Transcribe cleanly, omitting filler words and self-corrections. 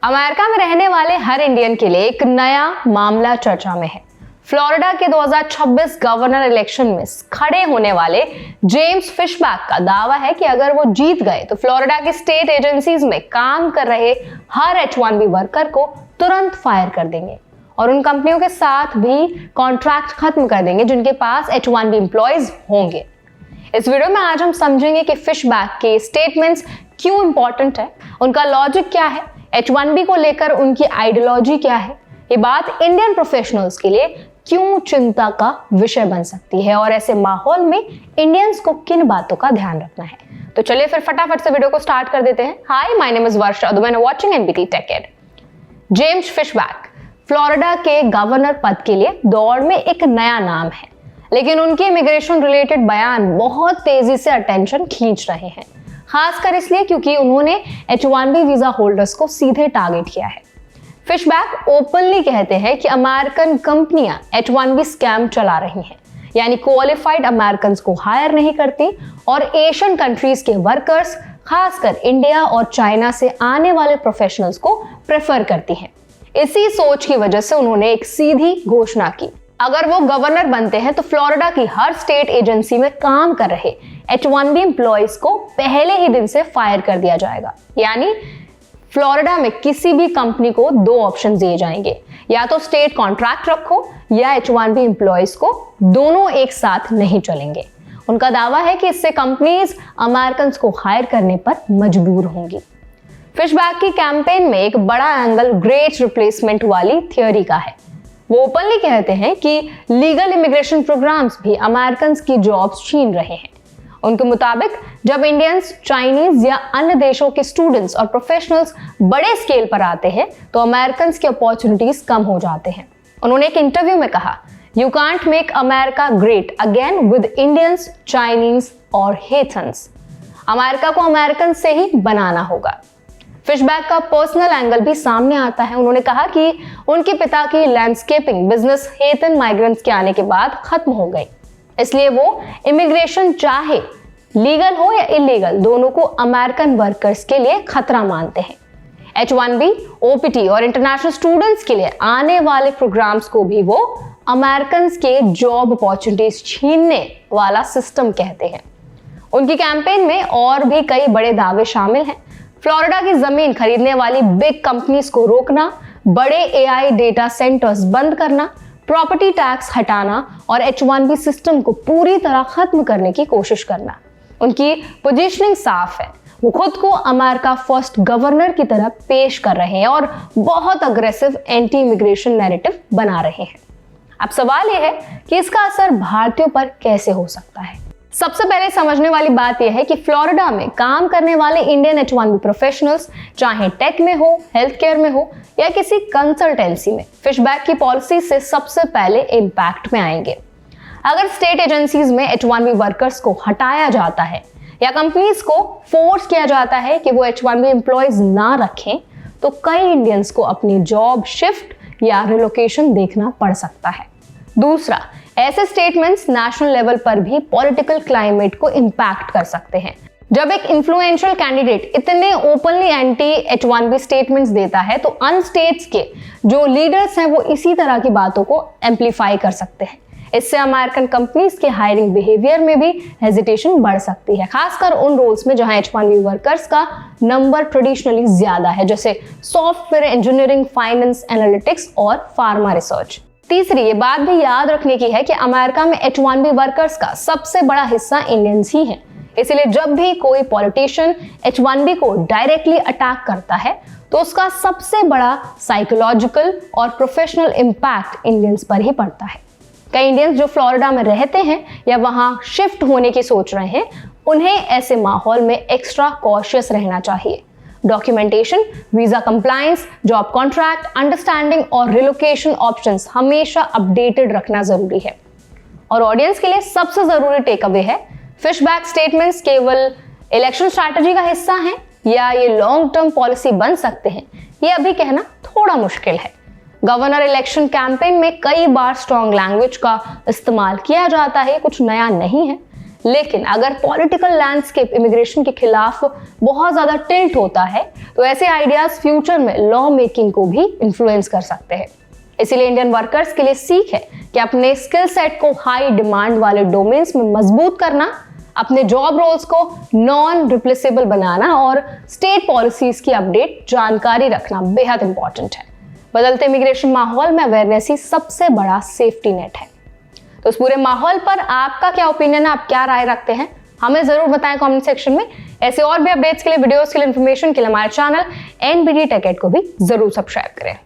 America में रहने वाले हर इंडियन के लिए एक नया मामला चर्चा में है। फ्लोरिडा के 2026 गवर्नर इलेक्शन में खड़े होने वाले जेम्स फिशबैक का दावा है कि अगर वो जीत गए तो फ्लोरिडा की स्टेट एजेंसीज में काम कर रहे हर H1B वर्कर को तुरंत फायर कर देंगे और उन कंपनियों के साथ भी कॉन्ट्रैक्ट खत्म कर देंगे जिनके पास H1B एम्प्लॉयज होंगे। इस वीडियो में आज हम समझेंगे कि फिशबैक के स्टेटमेंट्स क्यों इंपॉर्टेंट है, उनका लॉजिक क्या है, H1B को लेकर उनकी आइडियोलॉजी क्या है, ये बात इंडियन प्रोफेशनल्स के लिए क्यों चिंता का विषय बन सकती है और ऐसे माहौल में इंडियंस को किन बातों का ध्यान रखना है। तो चलिए फिर फटाफट से वीडियो को स्टार्ट कर देते हैं। Hi, my name is Varsha, you are watching NBT tech ed. James Fishback Florida के गवर्नर पद के लिए दौड़ में एक नया नाम है, लेकिन उनके इमिग्रेशन रिलेटेड बयान बहुत तेजी से अटेंशन खींच रहे हैं, खासकर इसलिए क्योंकि उन्होंने H1B वीजा होल्डर्स को सीधे टारगेट किया है। फिशबैक ओपनली कहते हैं कि अमेरिकन कंपनियां H1B स्कैम चला रही हैं, यानी क्वालिफाइड अमेरिकन को हायर नहीं करती और एशियन कंट्रीज के वर्कर्स, खासकर इंडिया और चाइना से आने वाले प्रोफेशनल्स को प्रेफर करती हैं। इसी सोच की वजह से उन्होंने एक सीधी घोषणा की, अगर वो गवर्नर बनते हैं तो फ्लोरिडा की हर स्टेट एजेंसी में काम कर रहे H1B एम्प्लॉयज को पहले ही दिन से फायर कर दिया जाएगा। यानी फ्लोरिडा में किसी भी कंपनी को दो ऑप्शन दिए जाएंगे, या तो स्टेट कॉन्ट्रैक्ट रखो या H1B एम्प्लॉयज को, दोनों एक साथ नहीं चलेंगे। उनका दावा है कि इससे कंपनीज अमेरिकन को हायर करने पर मजबूर होंगी। फिशबैक की कैंपेन में एक बड़ा एंगल ग्रेट रिप्लेसमेंट वाली थियोरी का है। वो ओपनली कहते हैं कि लीगल इमिग्रेशन प्रोग्राम्स भी अमेरिकन की जॉब्स छीन रहे हैं। उनके मुताबिक जब इंडियंस, चाइनीज या अन्य देशों के स्टूडेंट्स और प्रोफेशनल्स बड़े स्केल पर आते हैं तो अमेरिकन की अपॉर्चुनिटीज कम हो जाते हैं। उन्होंने एक इंटरव्यू में कहा, you can't make America great again with Indians, Chinese और हेथन्स। अमेरिका को अमेरिकन से ही बनाना होगा। फिशबैक का पर्सनल एंगल भी सामने आता है। उन्होंने कहा कि उनके पिता की लैंडस्केपिंग बिजनेस हेतन माइग्रेंट्स के आने के बाद खत्म हो गई, इसलिए वो इमिग्रेशन चाहे लीगल हो या इलीगल, दोनों को अमेरिकन वर्कर्स के लिए खतरा मानते हैं। H1B, OPT और इंटरनेशनल स्टूडेंट्स के लिए आने वाले प्रोग्राम्स को भी वो अमेरिकन के जॉब अपॉर्चुनिटीज छीनने वाला सिस्टम कहते हैं। उनकी कैंपेन में और भी कई बड़े दावे शामिल हैं। फ्लोरिडा की जमीन खरीदने वाली बिग कंपनीज को रोकना, बड़े AI डेटा सेंटर्स बंद करना, प्रॉपर्टी टैक्स हटाना और H1B सिस्टम को पूरी तरह खत्म करने की कोशिश करना। उनकी पोजीशनिंग साफ है, वो खुद को अमेरिका फर्स्ट गवर्नर की तरह पेश कर रहे हैं और बहुत अग्रेसिव एंटी इमिग्रेशन नैरेटिव बना रहे हैं। अब सवाल यह है कि इसका असर भारतीयों पर कैसे हो सकता है। सबसे पहले समझने वाली बात यह है कि फ्लोरिडा में काम करने वाले इंडियन H1B प्रोफेशनल्स, चाहे टेक में हो, हेल्थ केयर में हो या किसी कंसल्टेंसी में, फिशबैक की पॉलिसी से सबसे पहले इम्पैक्ट में आएंगे। अगर स्टेट एजेंसीज में H1B वर्कर्स को हटाया जाता है या कंपनीज को फोर्स किया जाता है कि वो H1B एम्प्लॉयज ना रखें, तो कई इंडियंस को अपनी जॉब शिफ्ट या रिलोकेशन देखना पड़ सकता है। दूसरा, ऐसे स्टेटमेंट्स नेशनल लेवल पर भी पॉलिटिकल क्लाइमेट को इंपैक्ट कर सकते हैं। जब एक इन्फ्लुएंशियल कैंडिडेट इतने ओपनली एंटी H1B स्टेटमेंट्स देता है तो अन स्टेट्स के जो लीडर्स हैं वो इसी तरह की बातों को एम्पलीफाई कर सकते हैं। इससे अमेरिकन कंपनीज के हायरिंग बिहेवियर में भी हेजिटेशन बढ़ सकती है, खासकर उन रोल्स में जहां H1B वर्कर्स का नंबर ट्रेडिशनली ज्यादा है, जैसे सॉफ्टवेयर इंजीनियरिंग, फाइनेंस, एनालिटिक्स और फार्मा रिसर्च। तीसरी ये बात भी याद रखने की है कि अमेरिका में H1B वर्कर्स का सबसे बड़ा हिस्सा इंडियंस ही हैं, इसलिए जब भी कोई पॉलिटिशियन H1B को डायरेक्टली अटैक करता है तो उसका सबसे बड़ा साइकोलॉजिकल और प्रोफेशनल इम्पैक्ट इंडियंस पर ही पड़ता है। कई इंडियंस जो फ्लोरिडा में रहते हैं या वहां शिफ्ट होने की सोच रहे हैं, उन्हें ऐसे माहौल में एक्स्ट्रा कॉशियस रहना चाहिए। Documentation, visa compliance, job contract, understanding और रिलोकेशन ऑप्शंस हमेशा अपडेटेड रखना जरूरी है। और ऑडियंस के लिए सबसे जरूरी टेक अवे है, फिशबैक स्टेटमेंट्स केवल इलेक्शन स्ट्रैटेजी का हिस्सा हैं या ये लॉन्ग टर्म पॉलिसी बन सकते हैं, ये अभी कहना थोड़ा मुश्किल है। गवर्नर इलेक्शन कैंपेन में कई बार स्ट्रॉन्ग लैंग्वेज का इस्तेमाल किया जाता है, कुछ नया नहीं है, लेकिन अगर पॉलिटिकल लैंडस्केप इमिग्रेशन के खिलाफ बहुत ज्यादा टिल्ट होता है तो ऐसे आइडियाज फ्यूचर में लॉ मेकिंग को भी इन्फ्लुएंस कर सकते हैं। इसीलिए इंडियन वर्कर्स के लिए सीख है कि अपने स्किल सेट को हाई डिमांड वाले डोमेन्स में मजबूत करना, अपने जॉब रोल्स को नॉन रिप्लेसेबल बनाना और स्टेट पॉलिसीज की अपडेट जानकारी रखना बेहद इंपॉर्टेंट है। बदलते इमिग्रेशन माहौल में अवेयरनेस ही सबसे बड़ा सेफ्टी नेट है। तो इस पूरे माहौल पर आपका क्या ओपिनियन है, आप क्या राय रखते हैं, हमें जरूर बताएं कमेंट सेक्शन में। ऐसे और भी अपडेट्स के लिए, वीडियोस के लिए, इन्फॉर्मेशन के लिए हमारे चैनल NBD Tech Ed को भी जरूर सब्सक्राइब करें।